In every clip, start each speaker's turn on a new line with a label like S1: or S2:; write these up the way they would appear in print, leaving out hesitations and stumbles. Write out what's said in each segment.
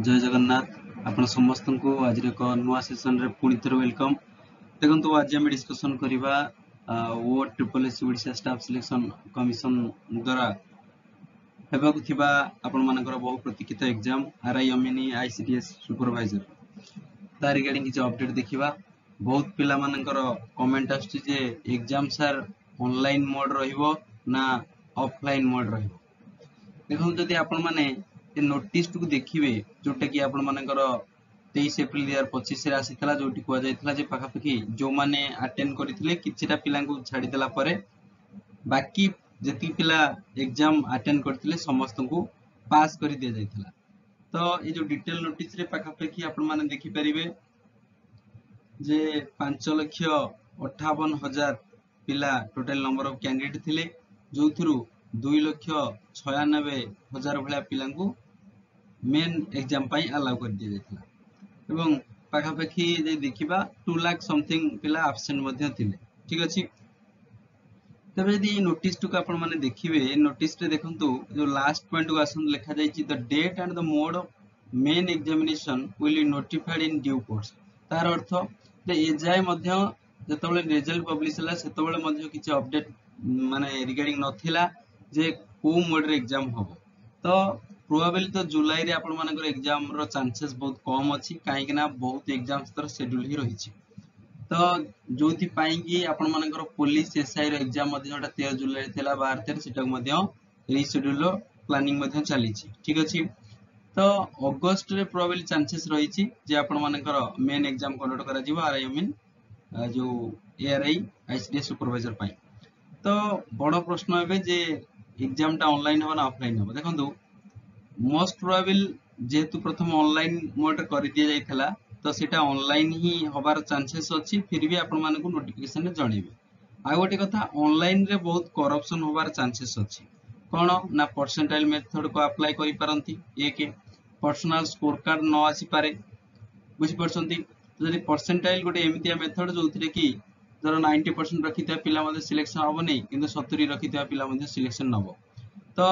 S1: जय जगन्नाथ आपण समस्त को आज एक नुआ सेशन रे पुणी थर वेलकम। देखो आज आम डिस्कसन करवा ओ triple S Odisha staff selection commission द्वारा हेबाकु थिबा आपण मानकर बहु प्रतीक्षित एग्जाम आरआई अमिनी आईसीडीएस सुपरवाइजर ता रिगार्डिंग किछ अपडेट देखिबा। बहुत पिला मानकर कमेंट आछि जे एग्जाम सर ऑनलाइन मोड रहिबो ना ऑफलाइन मोड रहिबो। देखो जदि आपण माने ए नोटिस को देखिबे जोटा कि आपण मानकर 23 एप्रिल 2025 रे आसीतला जोटी कुआ जायतला जे पाखापाखि जो माने अटेंड करिथिले किछिटा पिलांकु छाडी देला परे बाकी जति पिला एग्जाम अटेंड करथिले समस्त को पास करि दिया जायतला। तो ए जो डिटेल नोटिस रे पाखापाखि आपण माने देखि परिबे जे 5,58,000 पिला टोटल नंबर ऑफ कैंडिडेट थिले जो थ्रू 2,96,000 भलिया पिलांकु मेन एग्जाम पाई अलाउ कर दिया जायतला एवं पाखापाखि जे देखिबा 2 लाख समथिंग पिला एब्सेंट मध्ये थिले। ठीक अछि। तबे यदि नोटिस टू का आपण माने देखिबे नोटिस रे देखंतु जो लास्ट पॉइंट को आसन लिखा जायछि the date and the mode of main examination will be notified in due course. तार अर्थ जे ए जाय मध्ये जतबेले रिजल्ट पब्लिश होला सेतबेले मध्ये किछ अपडेट माने रिगार्डिंग नथिला जे को मोड रे एग्जाम होबो। तो प्रोबेबली तो जुलाई रे आपण मानकर एग्जाम रो चांसेस बहुत कम अछि काहे कि ना बहुत एग्जाम्स तर शेड्यूल ही रहिछि। तो जोथि पाई कि आपण मानकर पुलिस एसआई रो एग्जाम मध्ये जोटा 13 जुलाई रे थिला 12 सेटा मध्ये रीशेड्यूल प्लानिंग मध्ये चलीछि। ठीक अछि। तो अगस्त रे प्रोबेबली चांसेस रहिछि जे आपण मानकर मेन एग्जाम कंडक्ट करा जिवो आरआई मीन जो एआरआई आईसीडीएस सुपरवाइजर पाई। तो बड़ प्रश्न है जे एग्जाम टा ऑनलाइन हो ना ऑफलाइन हो। देखंतु मोस्ट प्रोबेबल जेतु प्रथम ऑनलाइन मोड कर दिया जायथला तो सेटा ऑनलाइन ही होबार चांसेस अछि फिर भी आपण माने को नोटिफिकेशन रे जणेबे। आ गोटे कथा ऑनलाइन रे बहुत करप्शन होबार चांसेस अछि कोन ना परसेंटाइल मेथड को अप्लाई करि पारंती एक पर्सनल स्कोर कार्ड न आसी पारे बुझि परसंती। तो जदि परसेंटाइल गोटे एमितिया मेथड जोथिरे कि जरो 90% रखिता पिला मध्ये सिलेक्शन होबो नै किंतु 70 रखिता पिला मध्ये सिलेक्शन नबो तो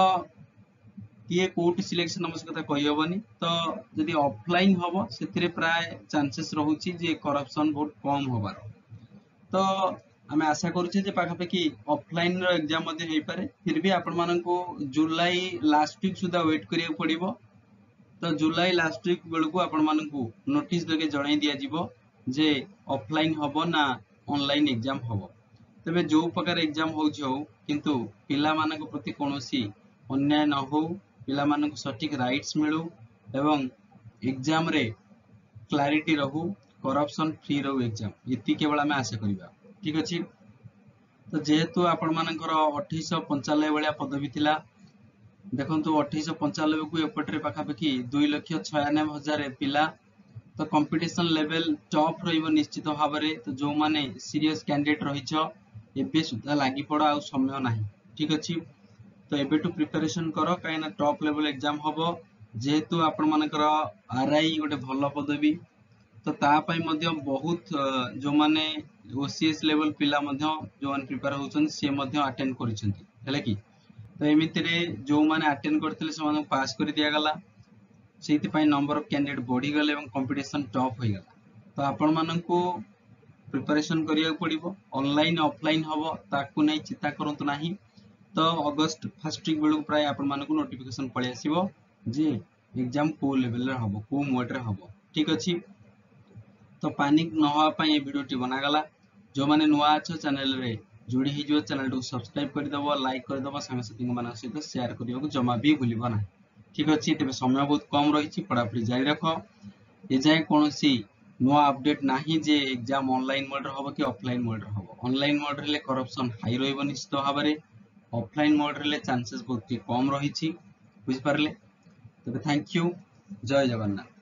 S1: किए कोट सिलेक्शन नमस कथा कहि होबनी। तो जदि ऑफलाइन होबो सेथिरे प्राय चांसेस रहउची जे करप्शन बहुत कम होबार। तो हमें आशा करूचे जे पाखापाखि ऑफलाइन रो एग्जाम मध्ये हेई पारे फिर भी आपण माननको जुलाई लास्ट वीक सुधा वेट करिया पड़िबो। तो जुलाई लास्ट वीक बेलकु आपण माननको नोटिस दगे जणाई दिया जिवो जे ऑफलाइन होबो ना ऑनलाइन एग्जाम होबो। तबे जो प्रकार एग्जाम होउछ हो किंतु पिला मानको प्रति कोनोसी अन्याय न हो पिला मानको सटीक राइट्स मिलु एवं एग्जाम रे क्लैरिटी रहू करप्शन फ्री रहू एग्जाम इति केवल हमें आशा करिबा। ठीक अछि। तो जेहेतु आपण मानकर 2895 भलिया पदवी थिला देखंतु 2895 को एपटरे पाखापाखि 2,96,000 पिला तो कंपटीशन लेवल टॉप रहिबो निश्चित भाबरे। तो जो माने सीरियस कैंडिडेट रहिछ एबे सुधा लागि पड़ो आ समय नाही। ठीक अछि। तो एबे टू प्रिपरेशन करो काहे ना टॉप लेवल एग्जाम होबो जेहेतु आपण मानकर आरआई गोटे भलो पदवी तो ता पई मध्ये बहुत जो माने ओसीएस लेवल पिला मध्ये जो माने प्रिपेयर होछन से मध्ये अटेंड करिसंती हैला कि। तो एमितिरे जो माने अटेंड करथिले से माने पास करि दिया गला सेति पई नंबर ऑफ कैंडिडेट बढ़ी गले एवं कंपटीशन टॉप होई गला। तो आपण माननको प्रिपरेशन करिया पड़िबो ऑनलाइन ऑफलाइन होबो ताकू नै चिंता करंतु नाही। तो अगस्त फर्स्ट वीक बेलू प्राय आपण मानकु नोटिफिकेशन पळे आसीबो जे एग्जाम को लेवल रे होबो को मोड रे होबो। ठीक अछि। तो पैनिक न होआ पई ए वीडियो टी बना गला जो माने नुआ छ चैनल रे जुड़ी ही जो चैनल को सब्सक्राइब कर दबो लाइक कर दबो संग साथी मान सहित शेयर करियो जमा भी भूलिबो ना। ठीक अछि। तबे समय बहुत कम रहिछि पढापढी जारी रखो ए जाय कोनोसी नुआ अपडेट नाही जे एग्जाम ऑनलाइन मोड रे होबो कि ऑफलाइन मोड रे होबो। ऑनलाइन मोड रे करप्शन हाई रहइबो निश्चित भाबरे ऑफलाइन मोड रे चांसेस बहुत कम रही बुझी पारले। तबे थैंक यू। जय जगन्नाथ।